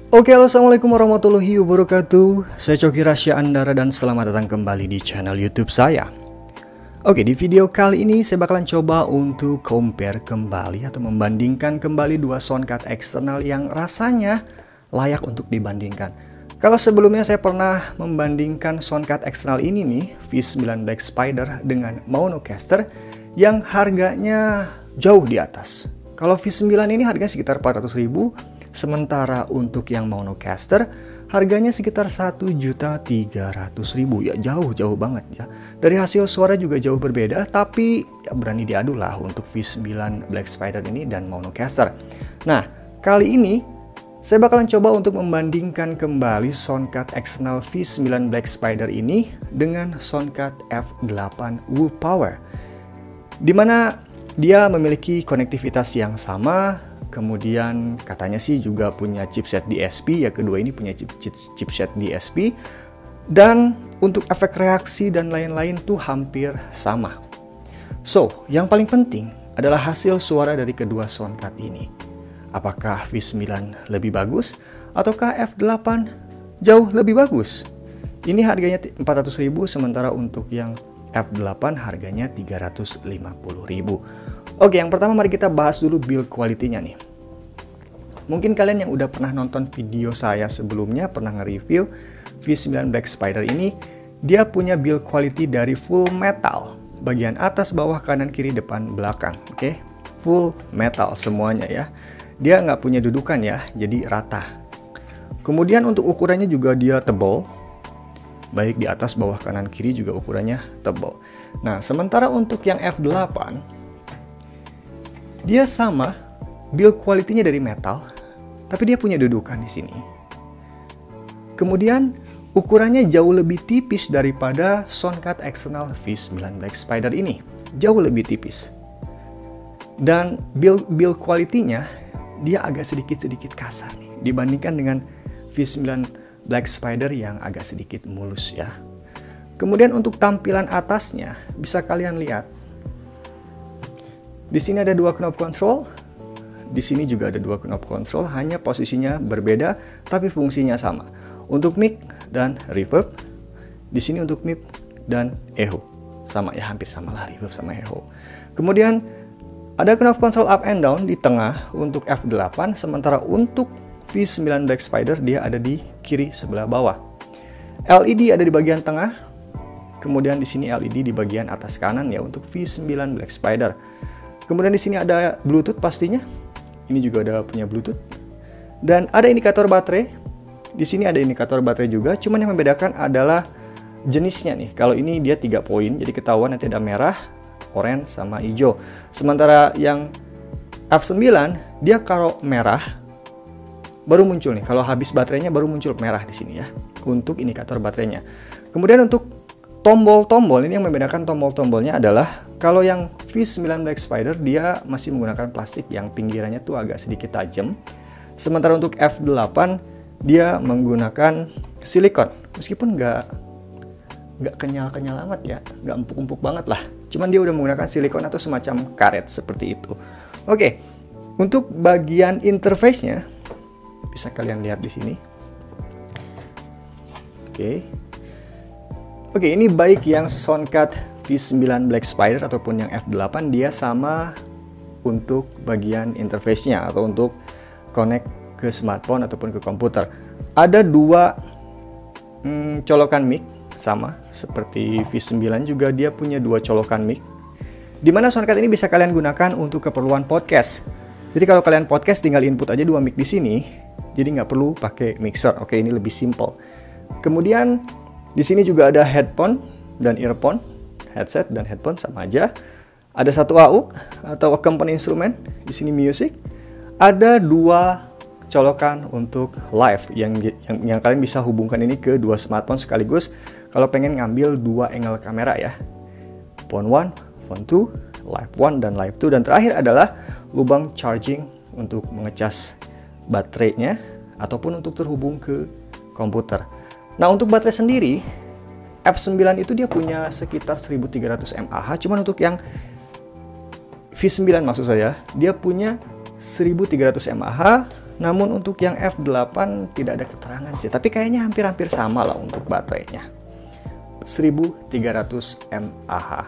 Oke, halo, assalamualaikum warahmatullahi wabarakatuh. Saya Coki Rasya Andara dan selamat datang kembali di channel YouTube saya. Oke, di video kali ini saya bakalan coba untuk compare kembali atau membandingkan kembali dua soundcard eksternal yang rasanya layak untuk dibandingkan. Kalau sebelumnya saya pernah membandingkan soundcard eksternal ini nih, V9 Black Spider dengan Monocaster yang harganya jauh di atas. Kalau V9 ini harganya sekitar 400.000. Sementara untuk yang Monocaster harganya sekitar 1.300.000, ya jauh banget ya. Dari hasil suara juga jauh berbeda, tapi ya berani diadu lah untuk V9 Black Spider ini dan Monocaster. Nah, kali ini saya bakalan coba untuk membandingkan kembali soundcard eksternal V9 Black Spider ini dengan soundcard F8 Woo Power, dimana dia memiliki konektivitas yang sama. Kemudian katanya sih juga punya chipset DSP, ya kedua ini punya chipset DSP. Dan untuk efek reaksi dan lain-lain tuh hampir sama. So, yang paling penting adalah hasil suara dari kedua soundcard ini. Apakah V9 lebih bagus ataukah F8 jauh lebih bagus? Ini harganya 400.000, sementara untuk yang F8 harganya 350.000. Oke, yang pertama mari kita bahas dulu build quality-nya nih. Mungkin kalian yang udah pernah nonton video saya sebelumnya, pernah nge-review V9 Black Spider ini, dia punya build quality dari full metal. Bagian atas, bawah, kanan, kiri, depan, belakang. Oke, full metal semuanya ya. Dia nggak punya dudukan ya, jadi rata. Kemudian untuk ukurannya juga dia tebal. Baik di atas, bawah, kanan, kiri juga ukurannya tebal. Nah, sementara untuk yang F8, dia sama, build quality-nya dari metal, tapi dia punya dudukan di sini. Kemudian ukurannya jauh lebih tipis daripada soundcard eksternal V9 Black Spider ini, jauh lebih tipis. Dan build quality-nya dia agak sedikit kasar nih, dibandingkan dengan V9 Black Spider yang agak sedikit mulus ya. Kemudian untuk tampilan atasnya bisa kalian lihat. Di sini ada dua knob control, di sini juga ada dua knob control, hanya posisinya berbeda tapi fungsinya sama. Untuk mic dan reverb, di sini untuk mic dan echo, sama ya, hampir sama lah reverb sama echo. Kemudian ada knob control up and down di tengah untuk F8, sementara untuk V9 Black Spider dia ada di kiri sebelah bawah. LED ada di bagian tengah, kemudian di sini LED di bagian atas kanan ya untuk V9 Black Spider. Kemudian di sini ada Bluetooth pastinya. Ini juga ada punya Bluetooth. Dan ada indikator baterai. Di sini ada indikator baterai juga. Cuman yang membedakan adalah jenisnya nih. Kalau ini dia 3 poin. Jadi ketahuan nanti ada merah, oranye, sama hijau. Sementara yang F9 dia kalau merah baru muncul nih. Kalau habis baterainya baru muncul merah di sini ya. Untuk indikator baterainya. Kemudian untuk tombol-tombol, ini yang membedakan tombol-tombolnya adalah kalau yang V9 Black Spider dia masih menggunakan plastik yang pinggirannya tuh agak sedikit tajam. Sementara untuk F8 dia menggunakan silikon. Meskipun nggak kenyal-kenyal amat ya, nggak empuk-empuk banget lah. Cuman dia udah menggunakan silikon atau semacam karet seperti itu. Oke, untuk bagian interface-nya bisa kalian lihat di sini. Oke, ini baik yang soundcard V9 Black Spider ataupun yang F8 dia sama untuk bagian interface-nya atau untuk connect ke smartphone ataupun ke komputer. Ada dua colokan mic sama seperti V9 juga dia punya dua colokan mic. Dimana soundcard ini bisa kalian gunakan untuk keperluan podcast. Jadi kalau kalian podcast tinggal input aja dua mic di sini, jadi nggak perlu pakai mixer. Oke, ini lebih simple. Kemudian di sini juga ada headphone dan earphone, headset dan headphone sama aja. Ada satu AUX atau accompany instrument, di sini music. Ada dua colokan untuk live yang kalian bisa hubungkan ini ke dua smartphone sekaligus kalau pengen ngambil dua angle kamera ya. Phone 1, phone 2, live 1 dan live 2, dan terakhir adalah lubang charging untuk mengecas baterainya ataupun untuk terhubung ke komputer. Nah, untuk baterai sendiri, F9 itu dia punya sekitar 1300 mAh, cuman untuk yang V9 maksud saya, dia punya 1300 mAh Namun untuk yang F8 tidak ada keterangan sih, tapi kayaknya hampir-hampir sama lah untuk baterainya. 1300 mAh.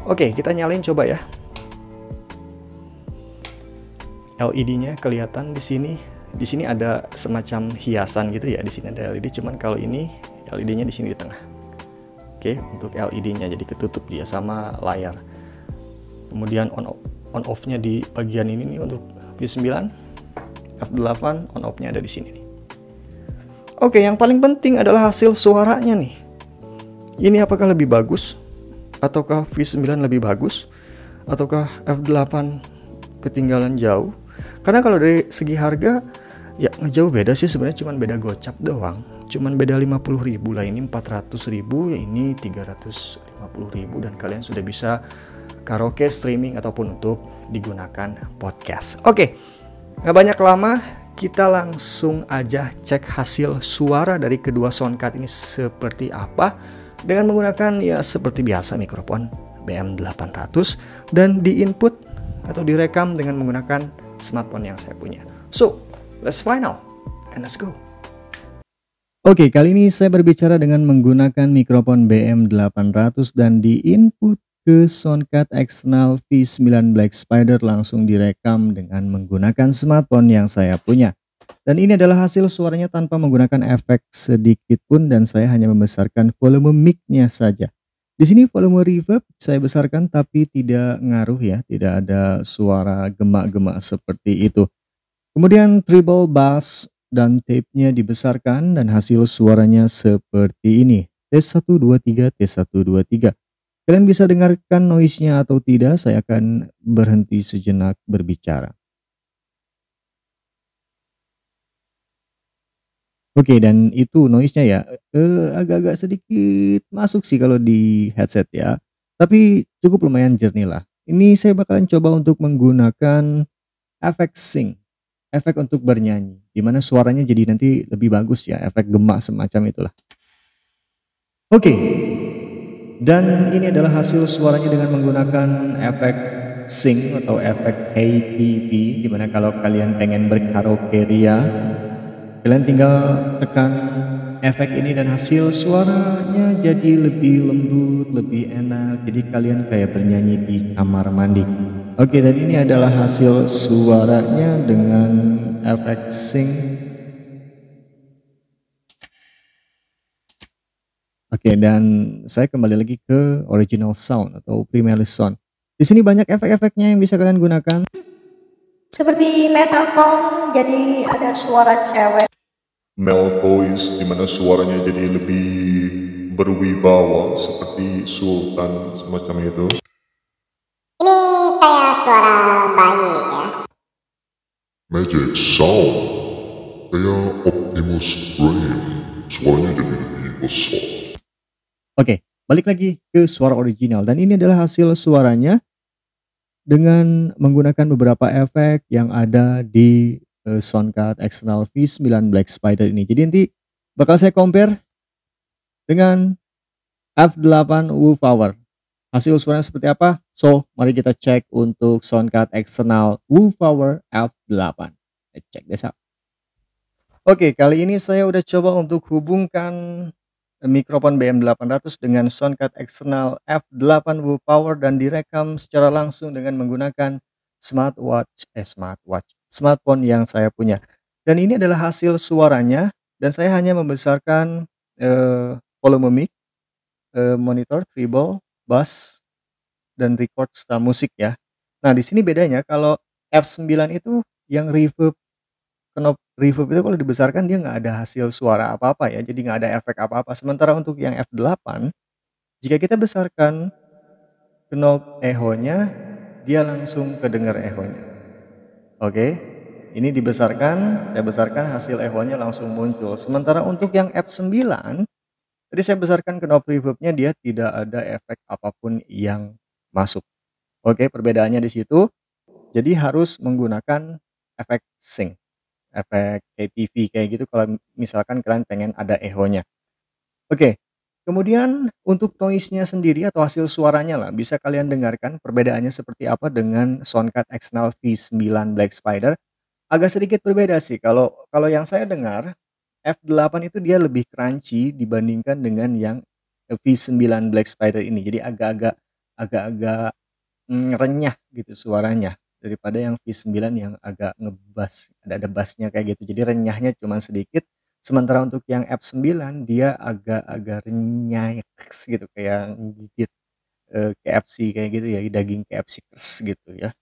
Oke, kita nyalain coba ya. LED-nya kelihatan di sini. Di sini ada semacam hiasan gitu ya. Di sini ada LED, cuman kalau ini LED-nya di sini di tengah. Oke, untuk LED-nya jadi ketutup dia sama layar. Kemudian on off-nya di bagian ini nih untuk V9, F8 on off-nya ada di sini nih. Oke, yang paling penting adalah hasil suaranya nih. Ini apakah lebih bagus? Ataukah V9 lebih bagus? Ataukah F8 ketinggalan jauh? Karena kalau dari segi harga ya ngejauh beda sih sebenarnya, cuman beda gocap doang. Cuman beda 50.000 lah, ini 400.000 ya ini 350.000, dan kalian sudah bisa karaoke, streaming ataupun untuk digunakan podcast. Oke, nggak banyak lama, kita langsung aja cek hasil suara dari kedua soundcard ini seperti apa dengan menggunakan ya seperti biasa mikrofon BM800 dan di input atau direkam dengan menggunakan smartphone yang saya punya. So, let's find out and let's go. Oke, kali ini saya berbicara dengan menggunakan mikrofon BM800 dan di input ke soundcard eksternal V9 Black Spider langsung direkam dengan menggunakan smartphone yang saya punya. Dan ini adalah hasil suaranya tanpa menggunakan efek sedikit pun, dan saya hanya membesarkan volume mic-nya saja. Di sini volume reverb saya besarkan tapi tidak ngaruh ya, tidak ada suara gemak-gemak seperti itu. Kemudian treble bass dan tape-nya dibesarkan dan hasil suaranya seperti ini. Tes 1 2 3, tes 1 2 3. Kalian bisa dengarkan noise-nya atau tidak, saya akan berhenti sejenak berbicara. Oke, dan itu noise-nya ya, agak-agak sedikit masuk sih kalau di headset ya, tapi cukup lumayan jernih lah. Ini saya bakalan coba untuk menggunakan efek sync, efek untuk bernyanyi, di mana suaranya jadi nanti lebih bagus ya, efek gemak semacam itulah. Oke, dan ini adalah hasil suaranya dengan menggunakan efek sync atau efek APV, di mana kalau kalian pengen berkaraoke ria, kalian tinggal tekan efek ini dan hasil suaranya jadi lebih lembut, lebih enak. Jadi kalian kayak bernyanyi di kamar mandi. Oke, dan ini adalah hasil suaranya dengan efek sync. Oke, dan saya kembali lagi ke original sound atau primary sound. Di sini banyak efek-efeknya yang bisa kalian gunakan. Seperti metal phone, jadi ada suara cewek. Male voice, dimana suaranya jadi lebih berwibawa seperti sultan semacam itu. Ini kayak suara bayi ya. Magic sound, kayak Optimus Prime, suaranya jadi lebih besar. Oke, balik lagi ke suara original, dan ini adalah hasil suaranya dengan menggunakan beberapa efek yang ada di soundcard eksternal V9 Black Spider ini. Jadi nanti bakal saya compare dengan F8 Wooftower. Hasil suaranya seperti apa? So, mari kita cek untuk soundcard eksternal Wooftower F8. Let's check this out. Oke, kali ini saya udah coba untuk hubungkan mikrofon BM800 dengan soundcard eksternal F8 Wooftower dan direkam secara langsung dengan menggunakan smartphone yang saya punya. Dan ini adalah hasil suaranya, dan saya hanya membesarkan volume mic, monitor, treble, bass, dan record serta musik ya. Nah, di sini bedanya kalau F9 itu yang reverb, knob reverb itu kalau dibesarkan dia nggak ada hasil suara apa-apa ya, jadi nggak ada efek apa-apa. Sementara untuk yang F8, jika kita besarkan knob echo-nya, dia langsung kedengar echo-nya. Oke, ini dibesarkan, saya besarkan, hasil echo-nya langsung muncul. Sementara untuk yang F9, tadi saya besarkan knob reverb-nya, dia tidak ada efek apapun yang masuk. Oke, perbedaannya di situ. Jadi harus menggunakan efek sync, efek ATV kayak gitu kalau misalkan kalian pengen ada echo-nya. Oke, kemudian untuk noise-nya sendiri atau hasil suaranya lah, bisa kalian dengarkan perbedaannya seperti apa dengan soundcard eksternal V9 Black Spider. Agak sedikit berbeda sih kalau kalau yang saya dengar, F8 itu dia lebih crunchy dibandingkan dengan yang V9 Black Spider ini. Jadi agak-agak renyah gitu suaranya daripada yang V9 yang agak ngebass, ada bassnya kayak gitu. Jadi renyahnya cuman sedikit, sementara untuk yang F9 dia agak-agak renyaks gitu kayak gigit, KFC kayak gitu ya, daging KFC keras gitu ya.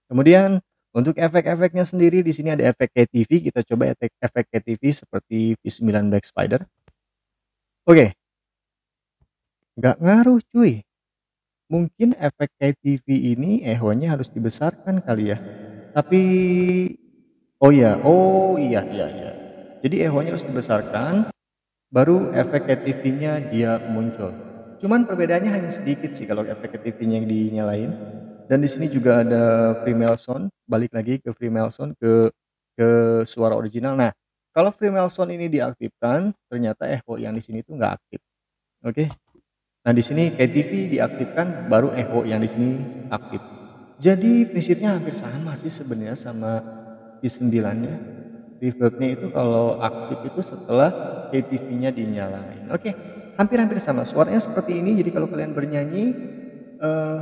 Kemudian untuk efek-efeknya sendiri di sini ada efek KTV, kita coba efek KTV seperti V9 Black Spider. Oke, nggak ngaruh cuy. Mungkin efek KTV ini echonya harus dibesarkan kali ya. Tapi oh iya. Jadi echonya harus dibesarkan, baru efek KTV-nya dia muncul. Cuman perbedaannya hanya sedikit sih kalau efek KTV-nya yang dinyalain. Dan di sini juga ada female sound, balik lagi ke female sound ke suara original. Nah, kalau female sound ini diaktifkan, ternyata echo yang di sini tuh nggak aktif. Oke. Nah, di sini KTV diaktifkan, baru echo yang di sini aktif. Jadi prinsipnya hampir sama sih sebenarnya sama V9-nya. Reverb-nya itu kalau aktif itu setelah KTV-nya dinyalain. Oke, hampir-hampir sama. Suaranya seperti ini. Jadi kalau kalian bernyanyi,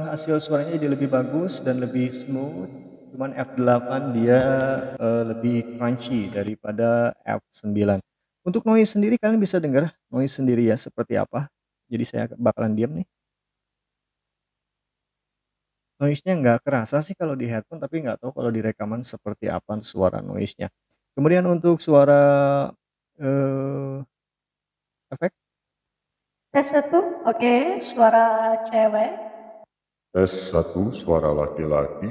hasil suaranya jadi lebih bagus dan lebih smooth. Cuman F8 dia lebih crunchy daripada F9. Untuk noise sendiri kalian bisa dengar noise sendiri ya seperti apa. Jadi saya bakalan diam nih. Noise-nya nggak kerasa sih kalau di headphone, tapi nggak tahu kalau di rekaman seperti apa suara noise-nya. Kemudian untuk suara efek Tes 1, oke, suara cewek. Tes 1 suara laki-laki.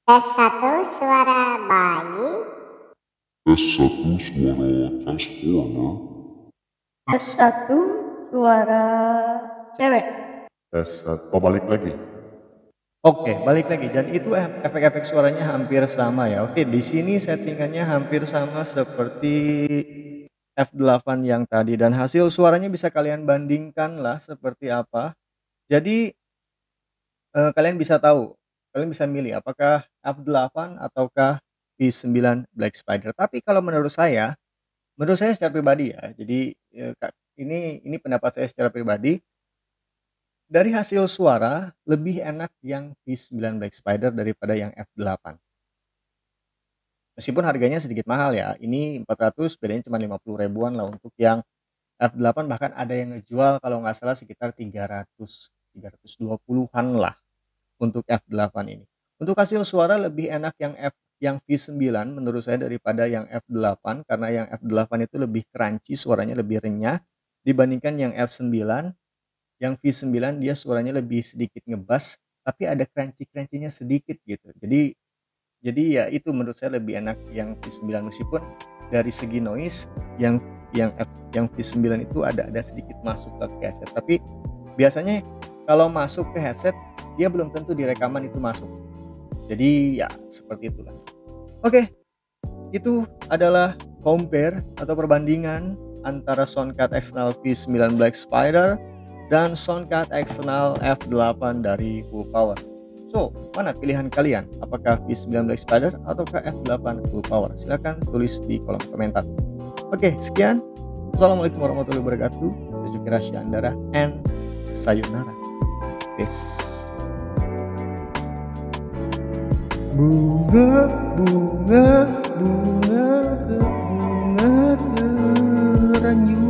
Tes 1 suara bayi. Tes 1 suara transformer. Tes 1, suara cewek. Tes 1, oh balik lagi. Oke, balik lagi dan itu efek-efek suaranya hampir sama ya. Oke, di sini settingannya hampir sama seperti F8 yang tadi dan hasil suaranya bisa kalian bandingkan lah seperti apa. Jadi kalian bisa tahu, kalian bisa milih apakah F8 ataukah V9 Black Spider. Tapi kalau menurut saya secara pribadi ya. Jadi ini pendapat saya secara pribadi. Dari hasil suara, lebih enak yang V9 Black Spider daripada yang F8. Meskipun harganya sedikit mahal ya, ini 400, bedanya cuma 50 ribuan lah untuk yang F8, bahkan ada yang ngejual kalau nggak salah sekitar 320-an lah untuk F8 ini. Untuk hasil suara lebih enak yang V9 menurut saya daripada yang F8, karena yang F8 itu lebih crunchy, suaranya lebih renyah dibandingkan yang F9. Yang V9 dia suaranya lebih sedikit ngebass, tapi ada crunchy-crunchy-nya sedikit gitu. Jadi ya itu menurut saya lebih enak yang V9, meskipun dari segi noise yang V9 itu ada sedikit masuk ke headset. Tapi biasanya kalau masuk ke headset dia belum tentu di rekaman itu masuk. Jadi ya seperti itulah. Oke. Itu adalah compare atau perbandingan antara Soundcard eksternal V9 Black Spider dan Soundcard eksternal F8 dari Full Power. So, mana pilihan kalian? Apakah V9 Black Spider ataukah F8 Full Power? Silahkan tulis di kolom komentar. Oke, sekian. Assalamualaikum warahmatullahi wabarakatuh. Saya Joki Rasya Andara and sayonara. Peace. Bunga teranyu